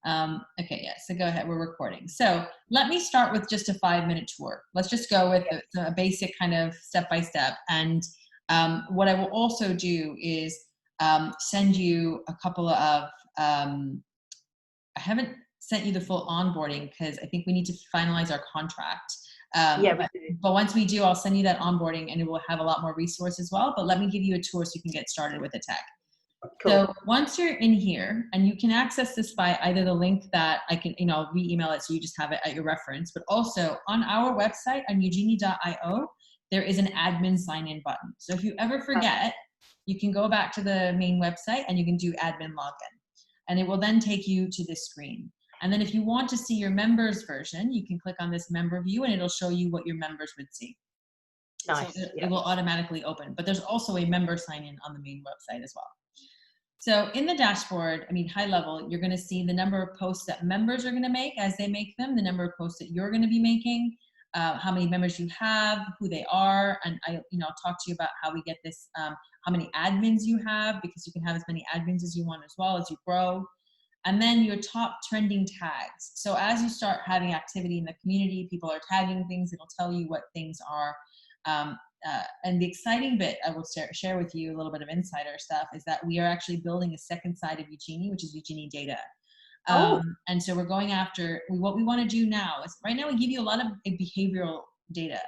Okay, yeah, so go ahead, we're recording. So let me start with just a 5-minute tour. Let's just go with a basic kind of step-by-step. And what I will also do is send you a couple of, I haven't sent you the full onboarding because I think we need to finalize our contract. Yeah, we but, do. but once we do, I'll send you that onboarding and it will have a lot more resources as well. But let me give you a tour so you can get started with the tech. Cool. So once you're in here, and you can access this by either the link that I can, I'll re-email it so you just have it at your reference, but also on our website on Ugenie.io, there is an admin sign-in button. So if you ever forget, you can go back to the main website and you can do admin login. And it will then take you to this screen. And then if you want to see your members version, you can click on this member view and it'll show you what your members would see. Nice. So it will automatically open, but there's also a member sign-in on the main website as well. So in the dashboard, I mean, high level, you're going to see the number of posts that members are going to make as they make them, the number of posts that you're going to be making, how many members you have, who they are, and I'll talk to you about how we get this, how many admins you have, because you can have as many admins as you want as well as you grow. And then your top trending tags. So as you start having activity in the community, people are tagging things, it'll tell you what things are. And the exciting bit I will share with you, a little bit of insider stuff, is that we are actually building a second side of Ugenie, which is Ugenie data. And so we're going after, what we want to do now is, right now we give you a lot of behavioral data.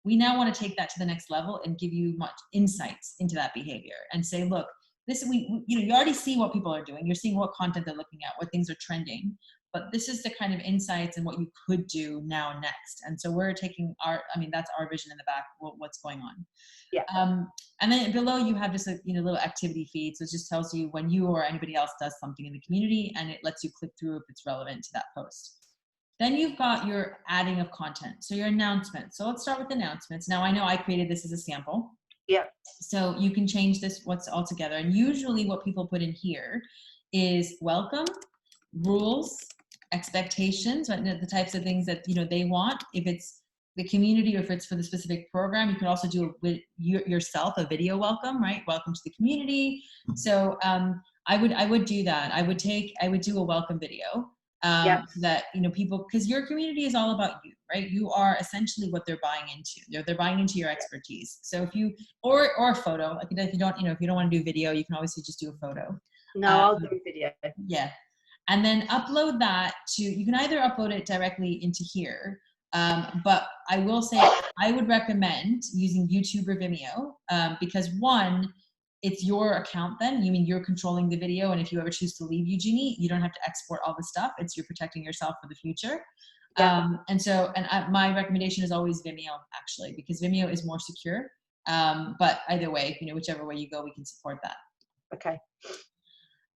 We now want to take that to the next level and give you much insights into that behavior and say, look, this, you already see what people are doing. You're seeing what content they're looking at, what things are trending, but this is the kind of insights and what you could do now next. And so we're taking that's our vision in the back, what's going on. Yeah. And then below you have just a little activity feed. So it just tells you when you or anybody else does something in the community, and it lets you click through if it's relevant to that post. Then you've got your adding of content. So your announcements. So let's start with announcements. Now I know I created this as a sample. Yeah. So you can change this what's all together. And usually what people put in here is welcome, rules, expectations, the types of things that they want. If it's the community or if it's for the specific program, you can also do with yourself a video welcome, right? Welcome to the community. So I would do that. I would do a welcome video. So that people, because your community is all about you, right? You are essentially what they're buying into. They're buying into your expertise. So if you or a photo, like if you don't want to do video, you can obviously just do a photo. No, I'll do video. Yeah, and then upload that to. You can either upload it directly into here, but I will say I would recommend using YouTube or Vimeo because one, it's your account then. You're controlling the video, and if you ever choose to leave Ugenie, you don't have to export all the stuff. You're protecting yourself for the future. Yeah. My recommendation is always Vimeo, actually, because Vimeo is more secure. But either way, whichever way you go, we can support that. Okay.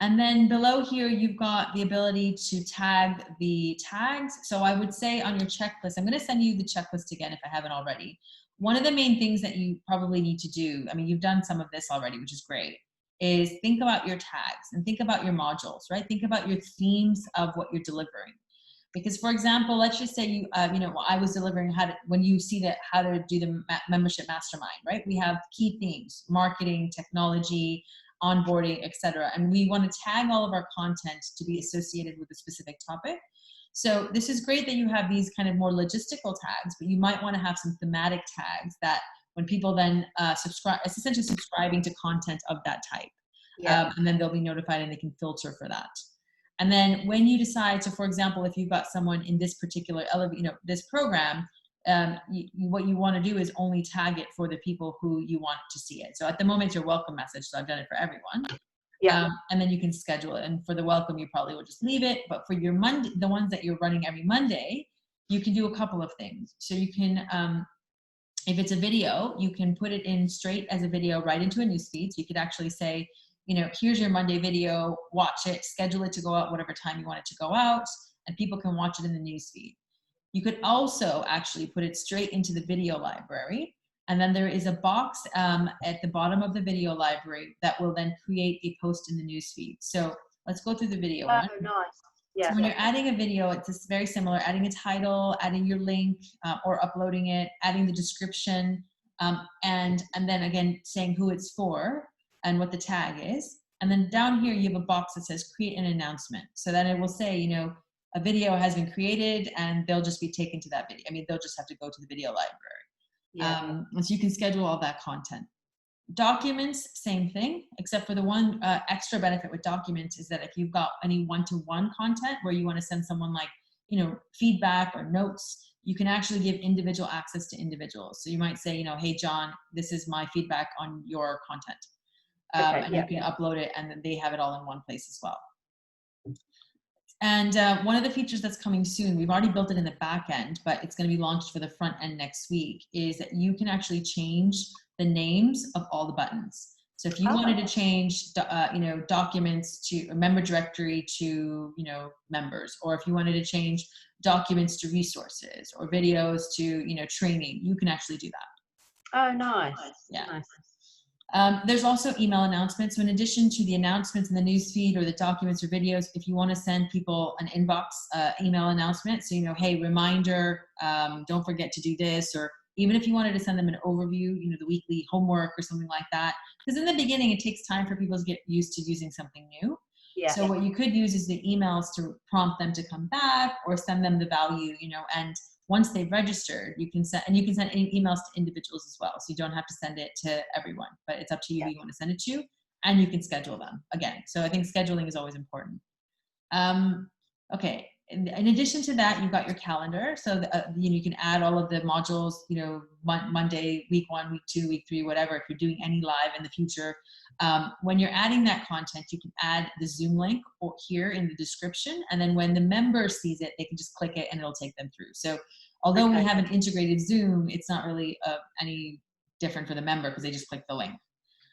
And then below here, you've got the ability to tag the tags. So I would say on your checklist, I'm going to send you the checklist again if I haven't already. One of the main things that you probably need to do, you've done some of this already, which is great, is think about your tags and think about your modules, right? Think about your themes of what you're delivering. Because, for example, let's just say I was delivering when you see how to do the membership mastermind, right? We have key themes: marketing, technology, onboarding, etc. And we want to tag all of our content to be associated with a specific topic. So this is great that you have these kind of more logistical tags, but you might want to have some thematic tags that when people then subscribe, it's essentially subscribing to content of that type. Yeah. And then they'll be notified and they can filter for that. And then when you decide, so for example, if you've got someone in this particular, this program, what you want to do is only tag it for the people who you want to see it. So at the moment, it's your welcome message. So I've done it for everyone. Yeah. And then you can schedule it. And for the welcome, you probably will just leave it. But for your Monday, the ones that you're running every Monday, you can do a couple of things. So you can, if it's a video, you can put it in straight as a video right into a newsfeed. So you could actually say, here's your Monday video, watch it, schedule it to go out whatever time you want it to go out, and people can watch it in the newsfeed. You could also actually put it straight into the video library. And then there is a box at the bottom of the video library that will then create a post in the newsfeed. So let's go through the video one. Nice. Yeah. So when you're adding a video, it's just very similar, adding a title, adding your link or uploading it, adding the description, and then again, saying who it's for and what the tag is. And then down here, you have a box that says create an announcement. So that it will say, you know, a video has been created and they'll just be taken to that video. I mean, they'll just have to go to the video library. Yeah. And so you can schedule all that content. Documents, same thing, except for the one extra benefit with documents is that if you've got any one-to-one content where you want to send someone like, you know, feedback or notes, you can actually give individual access to individuals. So you might say, you know, hey, John, this is my feedback on your content. And you can upload it and then they have it all in one place as well. And one of the features that's coming soon, we've already built it in the back end, but it's going to be launched for the front end next week, is that you can actually change the names of all the buttons. So if you wanted to change, you know, documents to a member directory to, you know, members, or if you wanted to change documents to resources or videos to, you know, training, you can actually do that. Oh, nice. Yeah. Nice. There's also email announcements. So in addition to the announcements in the news feed or the documents or videos, if you want to send people an inbox email announcement, so, you know, hey, reminder, don't forget to do this, or even if you wanted to send them an overview, you know, the weekly homework or something like that. Because in the beginning, it takes time for people to get used to using something new. Yeah. So what you could use is the emails to prompt them to come back or send them the value, you know, and once they've registered, you can send, and you can send any emails to individuals as well. So you don't have to send it to everyone, but it's up to you who you want to send it to, and you can schedule them again. So I think scheduling is always important. Okay. In addition to that, you've got your calendar. So you know, you can add all of the modules, you know, Monday, week 1, week 2, week 3, whatever, if you're doing any live in the future. When you're adding that content, you can add the Zoom link or here in the description. And then when the member sees it, they can just click it and it'll take them through. So although we have an integrated Zoom, it's not really any different for the member because they just click the link.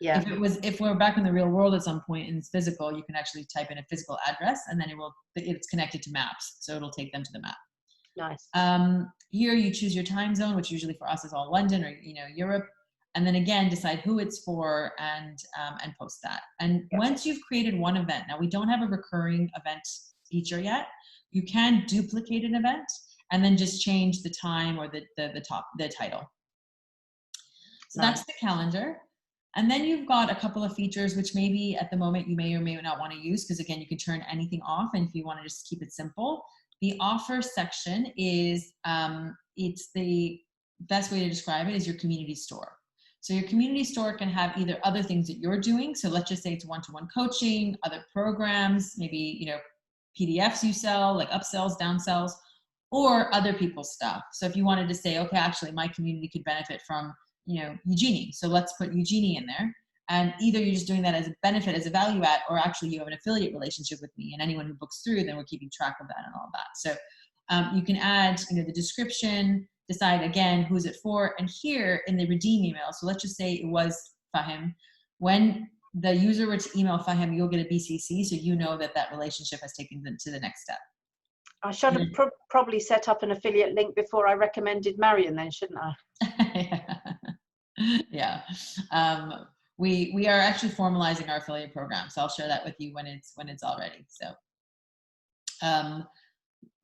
Yeah. If we're back in the real world at some point and it's physical, you can actually type in a physical address and then it's connected to maps. So it'll take them to the map. Nice. Here you choose your time zone, which usually for us is all London or, you know, Europe. And then again, decide who it's for and post that. And once you've created one event, now we don't have a recurring event feature yet. You can duplicate an event and then just change the time or the title. So that's the calendar. And then you've got a couple of features, which maybe at the moment you may or may not want to use, because again, you can turn anything off. And if you want to just keep it simple, the offer section is, it's the best way to describe it is your community store. So your community store can have either other things that you're doing. So let's just say it's one-to-one coaching, other programs, maybe, you know, PDFs you sell, like upsells, downsells, or other people's stuff. So if you wanted to say, okay, actually my community could benefit from, you know, Ugenie. So let's put Ugenie in there. And either you're just doing that as a benefit, as a value add, or actually you have an affiliate relationship with me and anyone who books through, then we're keeping track of that and all of that. So you can add, you know, the description, decide again, who's it for, and here in the redeem email. So let's just say it was Fahim. When the user were to email Fahim, you'll get a BCC. So you know that that relationship has taken them to the next step. I should have probably set up an affiliate link before I recommended Marion then, shouldn't I? Yeah. We are actually formalizing our affiliate program. So I'll share that with you when it's all ready. So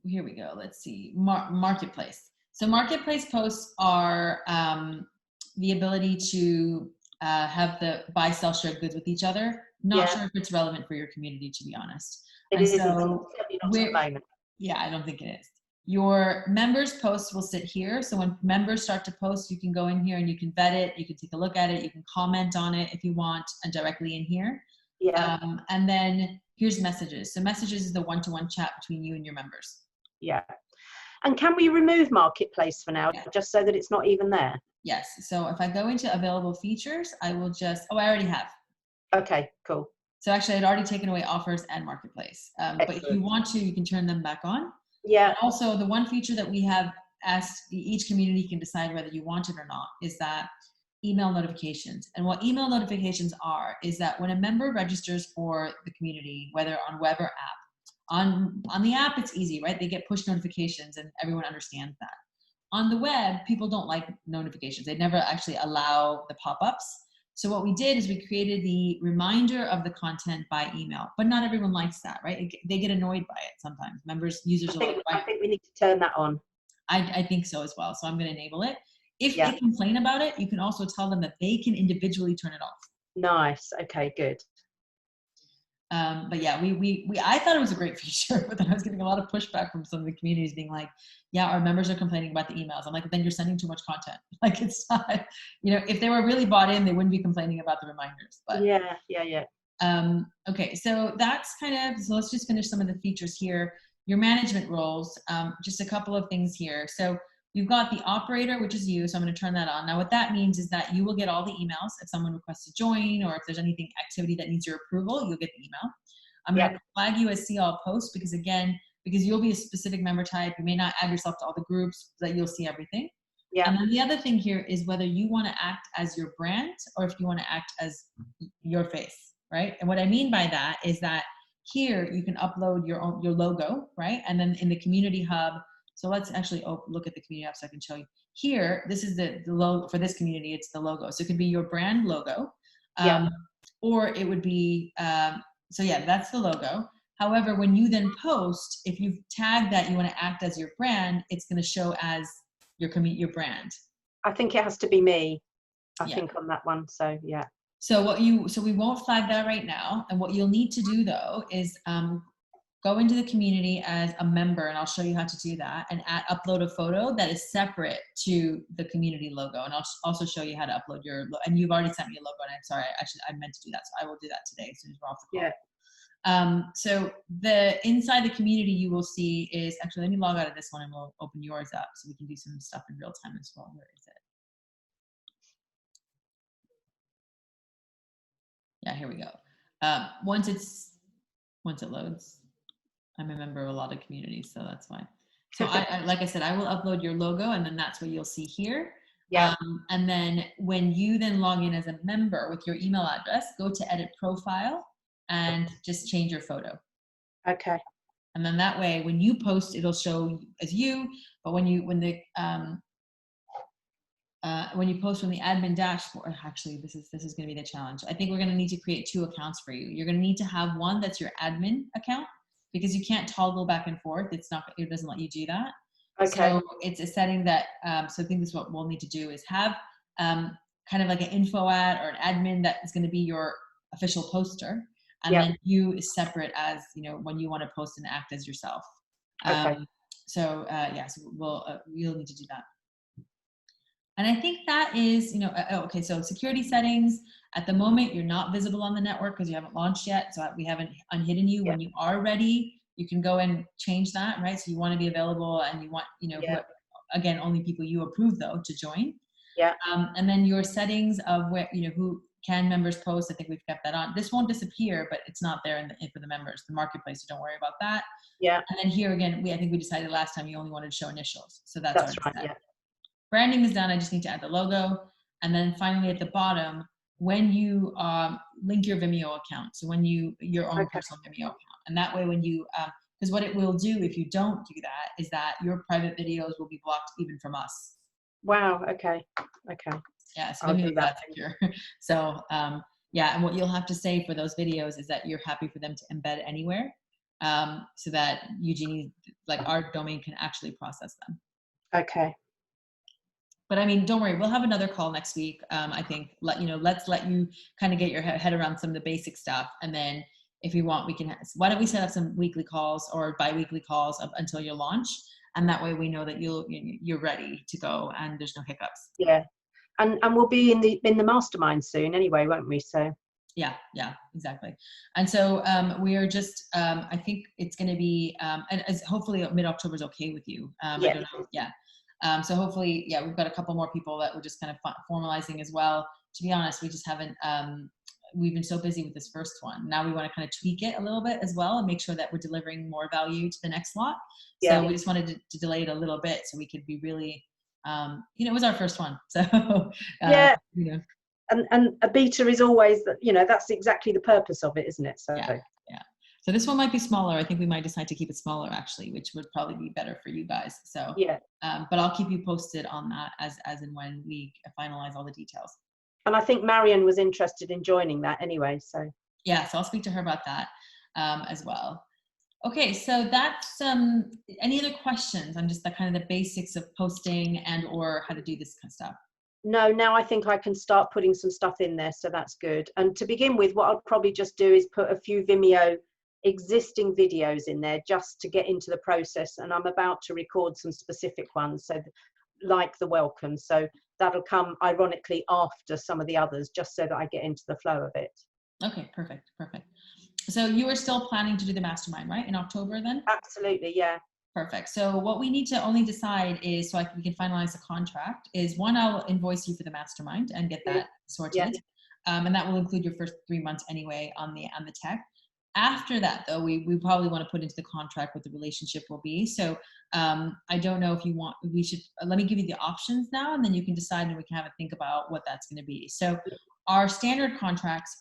here we go. Let's see. Marketplace. So marketplace posts are the ability to have the buy, sell, share goods with each other. Not sure if it's relevant for your community, to be honest. It isn't. So not at the moment. Yeah, I don't think it is. Your members posts will sit here. So when members start to post, you can go in here and you can vet it. You can take a look at it. You can comment on it if you want and directly in here. Yeah. And then here's messages. So messages is the one-to-one chat between you and your members. Yeah. And can we remove marketplace for now, just so that it's not even there? Yes. So if I go into available features, I will just, I already have. Okay, cool. So actually I'd already taken away offers and marketplace. But if you want to, you can turn them back on. Yeah. And also the one feature that we have asked, each community can decide whether you want it or not, is that email notifications. And what email notifications are is that when a member registers for the community, whether on web or app, on the app, it's easy, right? They get push notifications and everyone understands that. On the web, people don't like notifications. They never actually allow the pop-ups. So what we did is we created the reminder of the content by email, but not everyone likes that, right? They get annoyed by it sometimes. Users are like, I think we need to turn that on. I think so as well. So I'm going to enable it. If they complain about it, you can also tell them that they can individually turn it off. Nice. Okay, good. But yeah, I thought it was a great feature, but then I was getting a lot of pushback from some of the communities being like, yeah, our members are complaining about the emails. I'm like, then you're sending too much content. Like, it's not, if they were really bought in, they wouldn't be complaining about the reminders. But yeah. okay, so that's so let's just finish some of the features here. Your management roles, just a couple of things here. So you've got the operator, which is you. So I'm going to turn that on. Now, what that means is that you will get all the emails if someone requests to join, or if there's anything activity that needs your approval, you'll get the email. I'm going to flag you as see all posts because you'll be a specific member type. You may not add yourself to all the groups, but you'll see everything. Yeah. And then the other thing here is whether you want to act as your brand or if you want to act as your face, right? And what I mean by that is that here you can upload your logo, right? And then in the community hub, so let's actually look at the community hub so I can show you. Here, this is the logo for this community. It's the logo. So it could be your brand logo, or it would be, so yeah, that's the logo. However, when you then post, if you've tagged that you want to act as your brand, it's going to show as your brand. I think it has to be me. I think on that one. So yeah. So we won't flag that right now. And what you'll need to do though is go into the community as a member, and I'll show you how to do that, and upload a photo that is separate to the community logo. And I'll also show you how to upload your, and you've already sent me a logo, and I'm sorry, I meant to do that. So I will do that today as soon as we're off the call. So the inside the community you will see is, actually, let me log out of this one and we'll open yours up so we can do some stuff in real time as well. Where is it? Yeah, here we go. Once it loads, I'm a member of a lot of communities, so that's why. So like I said, I will upload your logo, and then that's what you'll see here. Yeah. And then when you then log in as a member with your email address, go to edit profile and just change your photo. Okay. And then that way, when you post, it'll show as you. But when you post from the admin dashboard, actually, this is going to be the challenge. I think we're going to need to create 2 accounts for you. You're going to need to have one that's your admin account, because you can't toggle back and forth. It doesn't let you do that. Okay. So it's a setting that, so I think this is what we'll need to do is have kind of like an info ad or an admin that is going to be your official poster. And then you is separate as, when you want to post and act as yourself. Okay. So you'll need to do that. And I think that is, okay, so security settings, at the moment, you're not visible on the network because you haven't launched yet. So we haven't unhidden you. When you are ready, you can go and change that, right? So you want to be available, and you want, again, only people you approve though to join. Yeah. And then your settings of where, who can members post, I think we've kept that on. This won't disappear, but it's not there for the members, the marketplace, so don't worry about that. Yeah. And then here again, I think we decided last time you only wanted to show initials. So that's right. set. Yeah. Branding is done. I just need to add the logo. And then finally at the bottom, when you link your Vimeo account, so when your own personal Vimeo account, and that way when you, because what it will do if you don't do that is that your private videos will be blocked even from us. Wow. Okay. Yeah, so Vimeo is that secure. So and what you'll have to say for those videos is that you're happy for them to embed anywhere, so that Ugenie, like our domain, can actually process them. Okay. But I mean, don't worry, we'll have another call next week. I think let's let you kind of get your head around some of the basic stuff. And then if you want, why don't we set up some weekly calls or bi-weekly calls until your launch? And that way we know that you're ready to go and there's no hiccups. Yeah. And we'll be in the mastermind soon anyway, won't we? So yeah, exactly. And so we are just, I think it's going to be, and as hopefully mid-October is okay with you. I don't know. Yeah. So hopefully, we've got a couple more people that we're just kind of formalizing as well. To be honest, we just haven't, we've been so busy with this first one. Now we want to kind of tweak it a little bit as well and make sure that we're delivering more value to the next lot. So we just wanted to delay it a little bit so we could be really, it was our first one. So, And a beta is always, that's exactly the purpose of it, isn't it? So yeah. So this one might be smaller. I think we might decide to keep it smaller actually, which would probably be better for you guys. So but I'll keep you posted on that as and when we finalize all the details. And I think Marion was interested in joining that anyway. So so I'll speak to her about that as well. Okay, so that's any other questions on just the kind of the basics of posting and or how to do this kind of stuff? No, now I think I can start putting some stuff in there, so that's good. And to begin with, what I'll probably just do is put a few Vimeo existing videos in there just to get into the process, and I'm about to record some specific ones, so like the welcome, so that'll come ironically after some of the others, just so that I get into the flow of it. Okay, perfect. So you are still planning to do the mastermind, right, in October then? Absolutely, yeah. Perfect. So what we need to only decide is, so we can finalize the contract, is one, I'll invoice you for the mastermind and get that sorted. Yeah. And that will include your first 3 months anyway on the tech. After that, though, we probably want to put into the contract what the relationship will be. So I don't know if you want, we should, let me give you the options now, and then you can decide and we can have a think about what that's going to be. So our standard contracts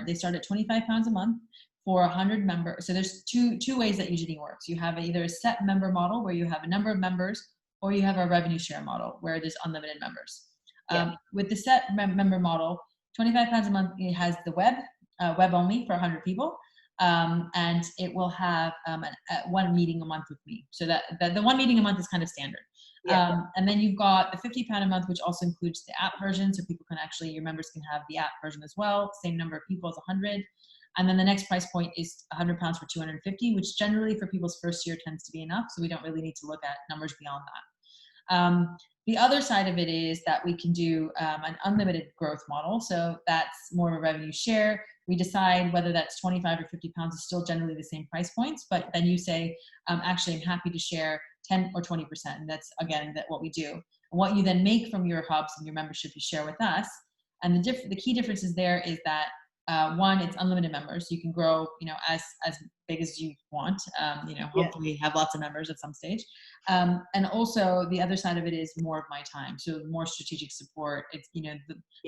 they start at £25 a month for 100 members. So there's two ways that Ugenie works. You have either a set member model where you have a number of members, or you have a revenue share model where there's unlimited members. With the set member model, £25 a month, it has the web only for 100 people. And it will have one meeting a month with me. So that the one meeting a month is kind of standard. And then you've got the £50 a month, which also includes the app version. So people can actually, your members can have the app version as well. Same number of people as 100. And then the next price point is £100 for 250, which generally for people's first year tends to be enough. So we don't really need to look at numbers beyond that. The other side of it is that we can do an unlimited growth model. So that's more of a revenue share. We decide whether that's 25 or 50 pounds is still generally the same price points, but then you say, actually, I'm happy to share 10 or 20%. And that's, again, what we do. And what you then make from your hubs and your membership, you share with us. And the key differences there is that one, it's unlimited members. You can grow, as big as you want. Hopefully have lots of members at some stage. And also the other side of it is more of my time. So more strategic support. It's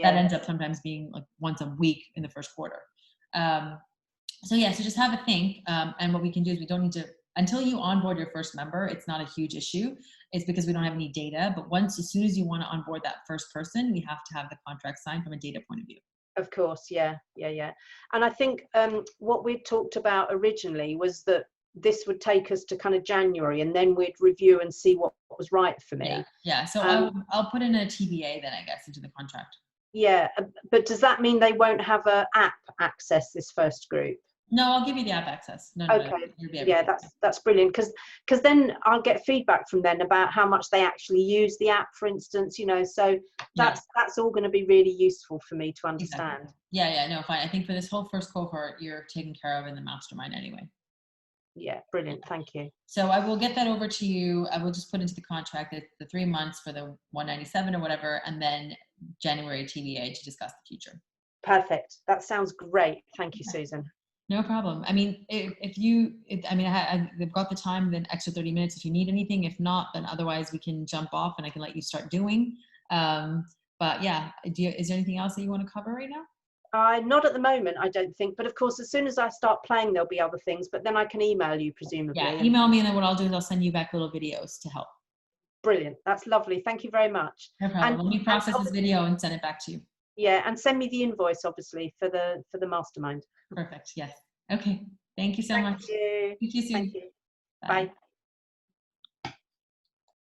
that ends up sometimes being like once a week in the first quarter. So just have a think. And what we can do is we don't need to, until you onboard your first member, it's not a huge issue. It's because we don't have any data. But as soon as you want to onboard that first person, we have to have the contract signed from a data point of view. Of course, yeah. And I think what we talked about originally was that this would take us to kind of January, and then we'd review and see what was right for me. Yeah. So I'll put in a TBA then, I guess, into the contract. Yeah, but does that mean they won't have a app access, this first group? No, I'll give you the app access. No, okay. Yeah, that's brilliant, because then I'll get feedback from them about how much they actually use the app, for instance. So that's all going to be really useful for me to understand. Exactly. Yeah, no, fine. I think for this whole first cohort, you're taken care of in the mastermind anyway. Yeah, brilliant. Thank you. So I will get that over to you. I will just put into the contract the 3 months for the 197 or whatever, and then January TBA to discuss the future. Perfect. That sounds great. Thank you, Susan. No problem. I mean, I've got the time, then extra 30 minutes if you need anything. If not, then otherwise we can jump off and I can let you start doing. But yeah, is there anything else that you want to cover right now? Not at the moment, I don't think. But of course, as soon as I start playing, there'll be other things. But then I can email you, presumably. Yeah, email me, and then what I'll do is I'll send you back little videos to help. Brilliant. That's lovely. Thank you very much. No problem. Let me process this video and send it back to you. Yeah, and send me the invoice, obviously, for the mastermind. Perfect. Yes. Okay. Thank you so much. Thank you. Thank you soon. Thank you. Bye. Bye.